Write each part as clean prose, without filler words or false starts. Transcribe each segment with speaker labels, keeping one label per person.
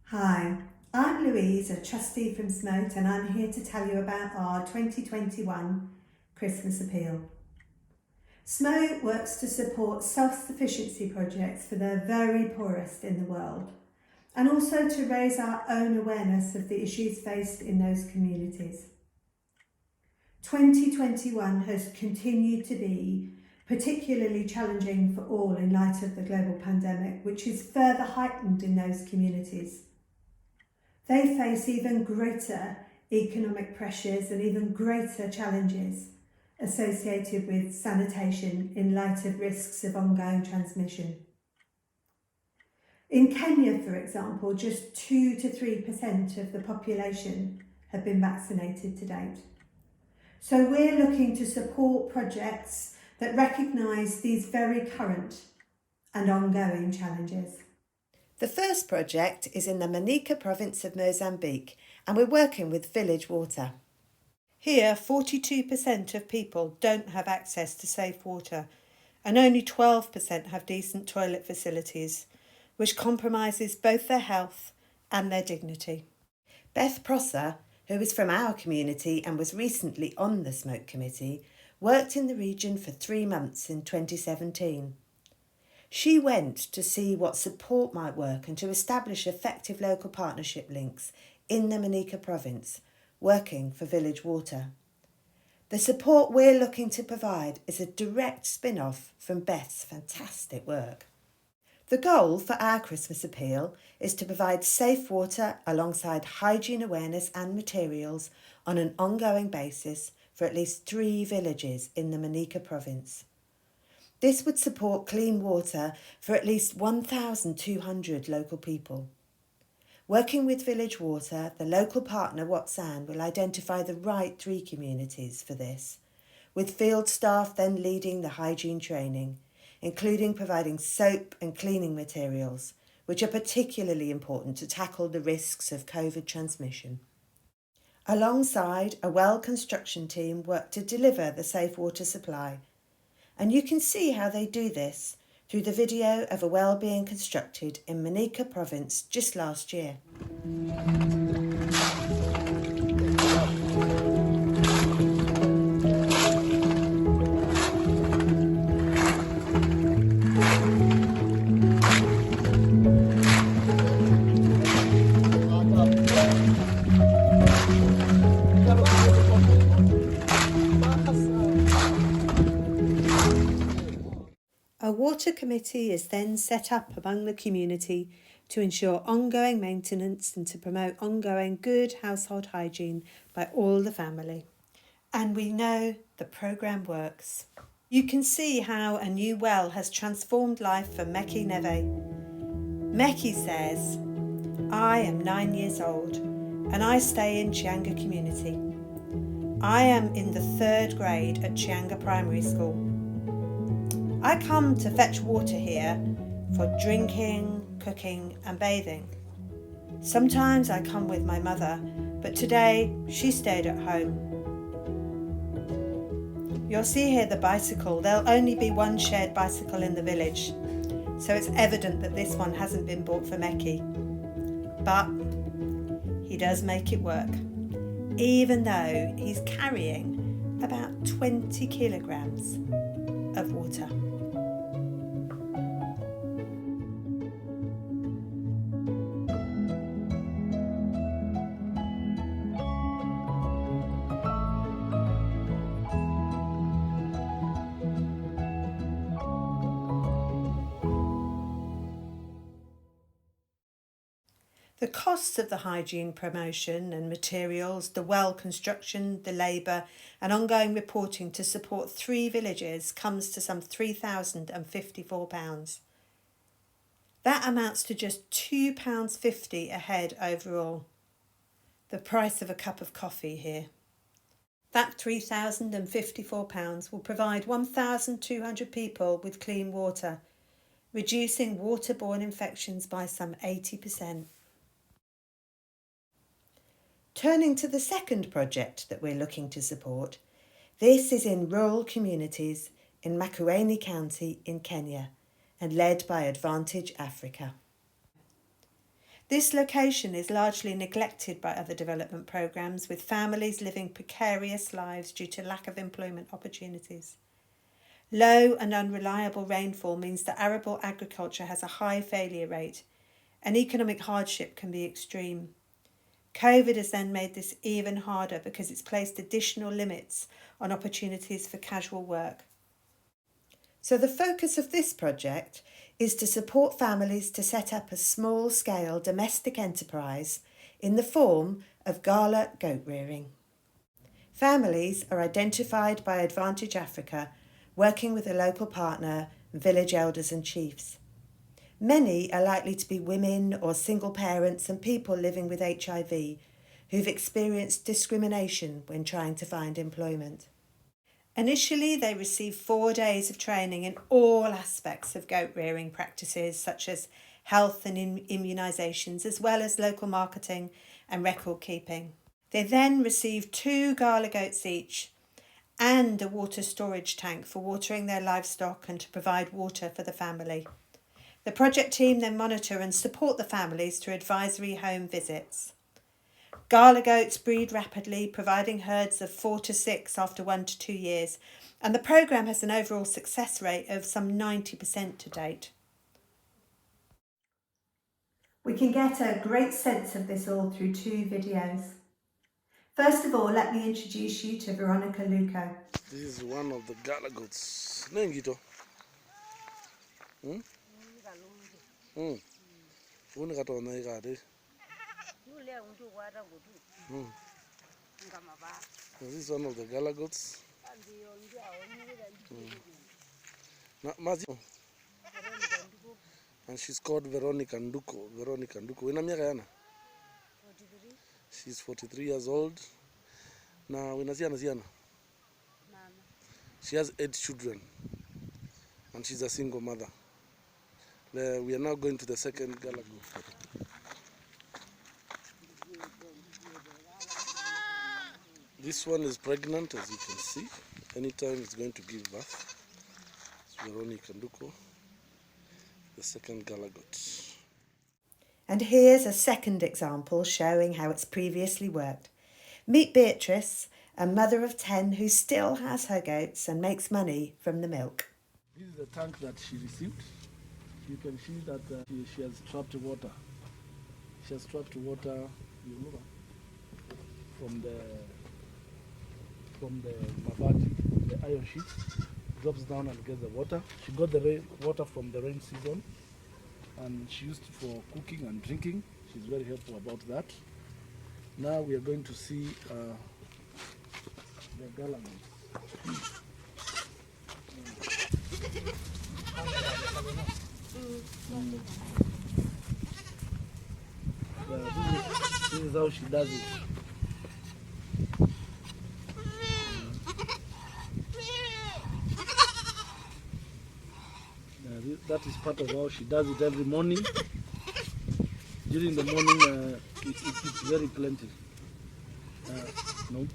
Speaker 1: Hi, I'm Louise, a trustee from SMOAT, and I'm here to tell you about our 2021 Christmas Appeal. SMOAT works to support self-sufficiency projects for the very poorest in the world, and also to raise our own awareness of the issues faced in those communities. 2021 has continued to be particularly challenging for all in light of the global pandemic, which is further heightened in those communities. They face even greater economic pressures and even greater challenges associated with sanitation in light of risks of ongoing transmission. In Kenya, for example, just 2 to 3% of the population have been vaccinated to date. So we're looking to support projects that recognise these very current and ongoing challenges.
Speaker 2: The first project is in the Manica province of Mozambique, and we're working with Village Water. Here, 42% of people don't have access to safe water, and only 12% have decent toilet facilities, which compromises both their health and their dignity. Beth Prosser, who is from our community and was recently on the SMOAT committee, worked in the region for 3 months in 2017. She went to see what support might work and to establish effective local partnership links in the Manica province, working for Village Water. The support we're looking to provide is a direct spin-off from Beth's fantastic work. The goal for our Christmas appeal is to provide safe water alongside hygiene awareness and materials on an ongoing basis for at least 3 villages in the Manica province. This would support clean water for at least 1,200 local people. Working with Village Water, the local partner Watsan will identify the right 3 communities for this, with field staff then leading the hygiene training, including providing soap and cleaning materials, which are particularly important to tackle the risks of COVID transmission. Alongside, a well construction team work to deliver the safe water supply, and you can see how they do this through the video of a well being constructed in Manica province just last year. A water committee is then set up among the community to ensure ongoing maintenance and to promote ongoing good household hygiene by all the family. And we know the programme works. You can see how a new well has transformed life for Meki Neve. Meki says, "I am 9 years old and I stay in Chianga community. I am in the 3rd grade at Chianga Primary School. I come to fetch water here for drinking, cooking and bathing. Sometimes I come with my mother, but today she stayed at home. You'll see here the bicycle. There'll only be 1 shared bicycle in the village, so it's evident that this one hasn't been bought for Meki. But he does make it work, even though he's carrying about 20 kilograms of water." The costs of the hygiene promotion and materials, the well construction, the labour and ongoing reporting to support 3 villages comes to some £3,054. That amounts to just £2.50 a head overall. The price of a cup of coffee here. That £3,054 will provide 1,200 people with clean water, reducing waterborne infections by some 80%. Turning to the second project that we're looking to support, this is in rural communities in Makueni County in Kenya and led by Advantage Africa. This location is largely neglected by other development programmes, with families living precarious lives due to lack of employment opportunities. Low and unreliable rainfall means that arable agriculture has a high failure rate, and economic hardship can be extreme. COVID has then made this even harder because it's placed additional limits on opportunities for casual work. So the focus of this project is to support families to set up a small-scale domestic enterprise in the form of Gala goat rearing. Families are identified by Advantage Africa, working with a local partner, village elders and chiefs. Many are likely to be women or single parents and people living with HIV who've experienced discrimination when trying to find employment. Initially, they receive 4 days of training in all aspects of goat rearing practices such as health and immunisations, as well as local marketing and record keeping. They then receive 2 Gala goats each and a water storage tank for watering their livestock and to provide water for the family. The project team then monitor and support the families through advisory home visits. Gala goats breed rapidly, providing herds of 4 to 6 after 1 to 2 years, and the programme has an overall success rate of some 90% to date.
Speaker 1: We can get a great sense of this all through 2 videos. First of all, let me introduce you to Veronica Luco.
Speaker 3: This is one of the Gala goats. Nengito. This is one of the Gala goats. And she's called Veronica Nduko. Veronica Nduko. She's 43 years old. Now, she has 8 children. And she's a single mother. We are now going to the second Gala goat. This one is pregnant, as you can see. Anytime it's going to give birth. It's Veronica Nduko, the second Gala goat.
Speaker 2: And here's a second example showing how it's previously worked. Meet Beatrice, a mother of 10 who still has her goats and makes money from the milk.
Speaker 3: This is the tank that she received. You can see that she has trapped water. She has trapped water from the mabati, the iron sheet, drops down and gets the water. She got the water from the rain season, and she used it for cooking and drinking. She's very helpful about that. Now we are going to see the Gala goats. This is how she does it. That is part of how she does it every morning. During the morning, it's very plenty. No.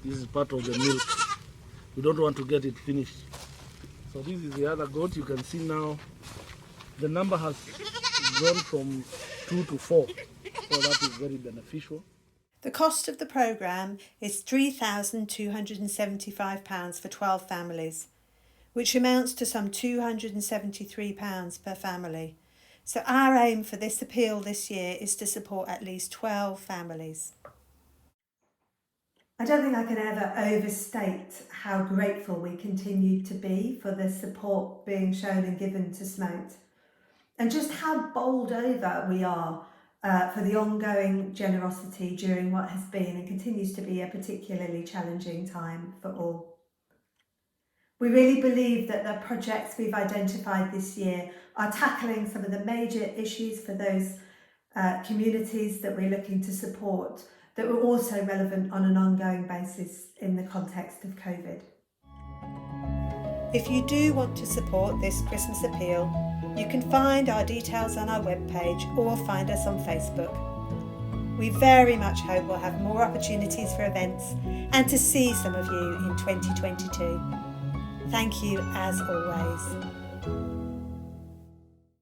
Speaker 3: This is part of the milk. We don't want to get it finished. So this is the other goat. You can see now the number has gone from 2 to 4. So that is very beneficial.
Speaker 2: The cost of the programme is £3,275 for 12 families, which amounts to some £273 per family. So our aim for this appeal this year is to support at least 12 families.
Speaker 1: I don't think I can ever overstate how grateful we continue to be for the support being shown and given to SMOAT, and just how bowled over we are for the ongoing generosity during what has been and continues to be a particularly challenging time for all. We really believe that the projects we've identified this year are tackling some of the major issues for those communities that we're looking to support, that were also relevant on an ongoing basis in the context of COVID.
Speaker 2: If you do want to support this Christmas appeal, you can find our details on our webpage or find us on Facebook. We very much hope we'll have more opportunities for events and to see some of you in 2022. Thank you as always.